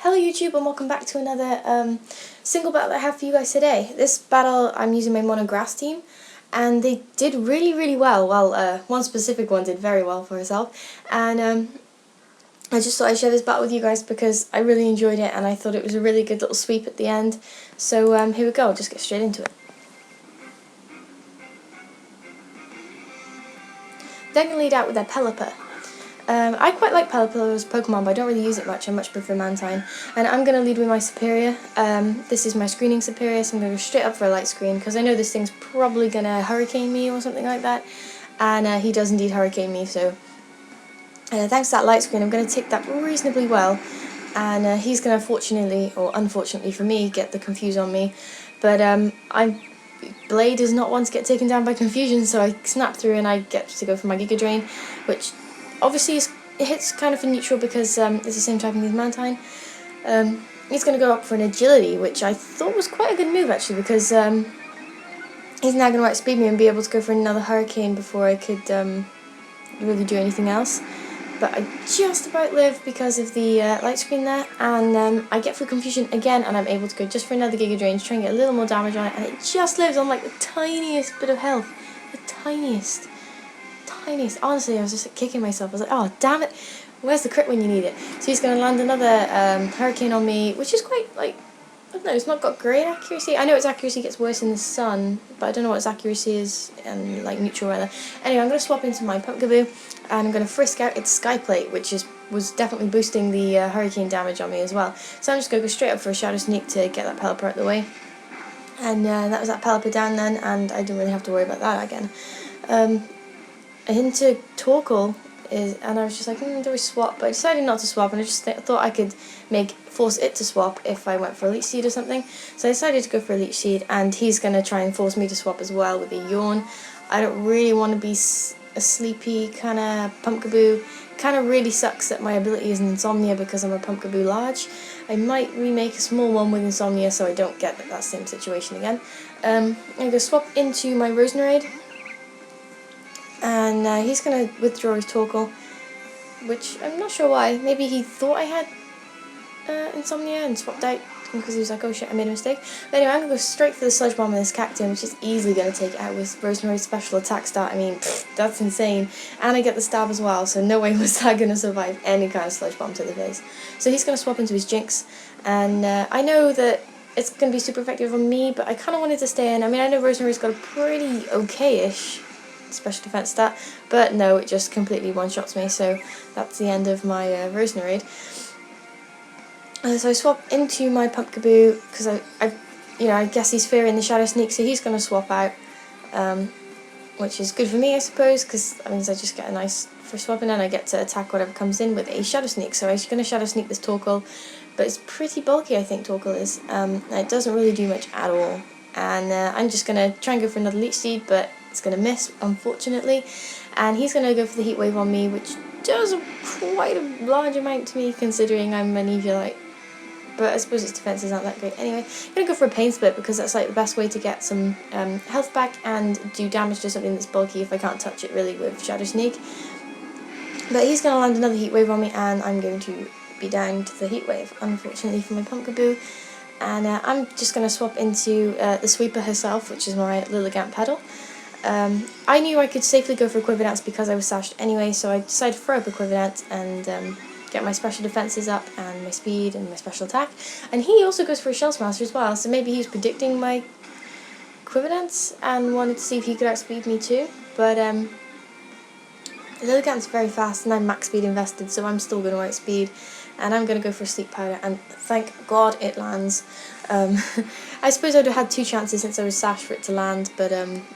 Hello YouTube and welcome back to another single battle that I have for you guys today. This battle I'm using my Mono Grass team and they did really well. Well, one specific one did very well for herself, and I just thought I'd share this battle with you guys because I really enjoyed it and I thought it was a really good little sweep at the end. So here we go, I'll just get straight into it. They're going to lead out with their Pelipper. I quite like Pelipper as a Pokemon, but I don't really use it much. I much prefer Mantine. And I'm going to lead with my Superior. This is my screening Superior, so I'm going to go straight up for a light screen, because I know this thing's probably going to Hurricane me or something like that. And he does indeed Hurricane me, so thanks to that light screen, I'm going to take that reasonably well. And he's going to fortunately, or unfortunately for me, get the Confuse on me. But Blade is not one to get taken down by confusion, so I snap through and I get to go for my Giga Drain, which obviously it hits kind of a neutral because it's the same typing as Mantine. He's going to go up for an Agility, which I thought was quite a good move actually, because he's now going to outspeed me and be able to go for another Hurricane before I could really do anything else. But I just about live because of the light screen there, and I get through Confusion again, and I'm able to go just for another Giga Drain to try and get a little more damage on it, and it just lives on like the tiniest bit of health. The tiniest. Honestly, I was just kicking myself. I was like, oh damn it, where's the crit when you need it? So he's going to land another Hurricane on me, which is quite, like, I don't know, it's not got great accuracy. I know its accuracy gets worse in the sun, but I don't know what its accuracy is in like neutral weather. Anyway, I'm going to swap into my Pumpkaboo, and I'm going to frisk out its Sky Plate, which was definitely boosting the Hurricane damage on me as well. So I'm just going to go straight up for a Shadow Sneak to get that Pelipper out of the way. And that was that Pelipper down then, and I didn't really have to worry about that again. Into Torkoal, and I was just like, do we swap? But I decided not to swap, and I just thought I could force it to swap if I went for a Leech Seed or something. So I decided to go for a Leech Seed, and he's going to try and force me to swap as well with a Yawn. I don't really want to be a sleepy kind of Pumpkaboo. Kind of really sucks that my ability is Insomnia because I'm a Pumpkaboo large. I might remake a small one with Insomnia so I don't get that same situation again. I'm going to swap into my Roserade. And he's going to withdraw his Torkoal, which I'm not sure why. Maybe he thought I had Insomnia and swapped out because he was like, oh shit, I made a mistake. But anyway, I'm going to go straight for the Sludge Bomb on this Cactus, which is easily going to take it out with Roserade's special attack start. I mean, that's insane. And I get the stab as well, so no way was that going to survive any kind of Sludge Bomb to the face. So he's going to swap into his Jinx, and I know that it's going to be super effective on me, but I kind of wanted to stay in. I mean, I know Roserade's got a pretty okay-ish special defense stat, but no, it just completely one-shots me, so that's the end of my Roserade. So I swap into my Pumpkaboo because I guess he's fearing the Shadow Sneak, so he's going to swap out, which is good for me, I suppose, because that means I just get a nice for swapping, and I get to attack whatever comes in with a Shadow Sneak. So I'm going to Shadow Sneak this Torkoal, but it's pretty bulky, I think Torkoal is. It doesn't really do much at all, and I'm just going to try and go for another Leech Seed, but it's going to miss, unfortunately, and he's going to go for the Heat Wave on me, which does quite a large amount to me considering I'm an Eviolite, but I suppose its defenses aren't that great. Anyway, I'm going to go for a Pain Split because that's like the best way to get some health back and do damage to something that's bulky if I can't touch it really with Shadow Sneak. But he's going to land another Heat Wave on me, and I'm going to be down to the Heat Wave, unfortunately for my Pumpkaboo. And I'm just going to swap into the Sweeper herself, which is my Lil'Lilligant Pedal. I knew I could safely go for Equivocance because I was sashed anyway, so I decided to throw up Equivocance and get my special defenses up and my speed and my special attack. And he also goes for a Shell Smasher as well, so maybe he was predicting my Equivocance and wanted to see if he could outspeed me too. But Lil'Ligant's very fast and I'm max speed invested, so I'm still going to outspeed. And I'm going to go for a Sleep Powder, and thank God it lands. I suppose I would have had two chances since I was sashed for it to land, but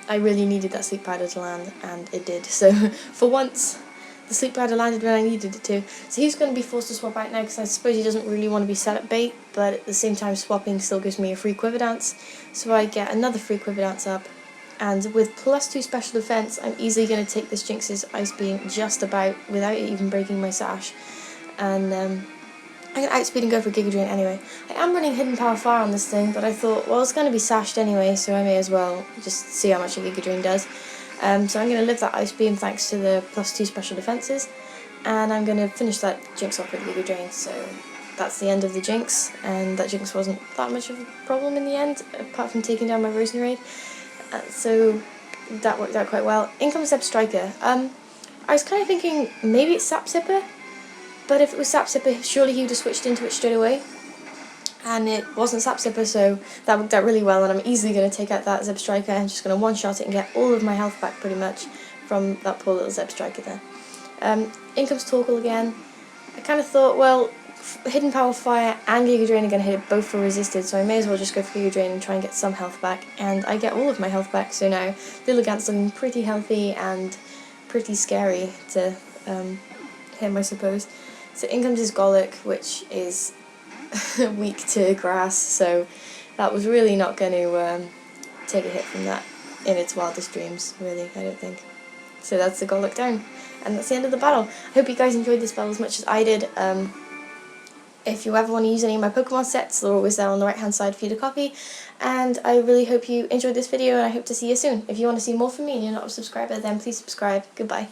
I really needed that Sleep Powder to land, and it did. So for once, the Sleep Powder landed when I needed it to. So he's going to be forced to swap out now, because I suppose he doesn't really want to be set up bait, but at the same time swapping still gives me a free Quiver Dance. So I get another free Quiver Dance up, and with +2 special defense, I'm easily going to take this Jinx's Ice Beam just about without it even breaking my sash. And I'm going to outspeed and go for Giga Drain anyway. I am running Hidden Power Fire on this thing, but I thought, well, it's going to be sashed anyway, so I may as well just see how much a Giga Drain does. So I'm going to live that Ice Beam thanks to the +2 special defenses, and I'm going to finish that Jinx off with Giga Drain. So that's the end of the Jinx, and that Jinx wasn't that much of a problem in the end, apart from taking down my Rosenraid. So that worked out quite well. In comes Zeb Striker. I was kind of thinking maybe it's Sap Sipper, but if it was Sap Sipper, surely he would have switched into it straight away. And it wasn't Sap Sipper, so that worked out really well, and I'm easily going to take out that Zeb Striker and just going to one-shot it and get all of my health back pretty much from that poor little Zeb Striker there. In comes Torkoal again. I kind of thought, well, Hidden Power Fire and Giga Drain are going to hit it both for resisted, so I may as well just go for Giga Drain and try and get some health back, and I get all of my health back, so now Lil'Lligant's looking pretty healthy and pretty scary to him, I suppose. So in comes his Golok, which is weak to grass, so that was really not going to take a hit from that in its wildest dreams, really, I don't think. So that's the Golok down, and that's the end of the battle. I hope you guys enjoyed this battle as much as I did. If you ever want to use any of my Pokemon sets, they're always there on the right hand side for you to copy, and I really hope you enjoyed this video, and I hope to see you soon. If you want to see more from me and you're not a subscriber, then please subscribe. Goodbye.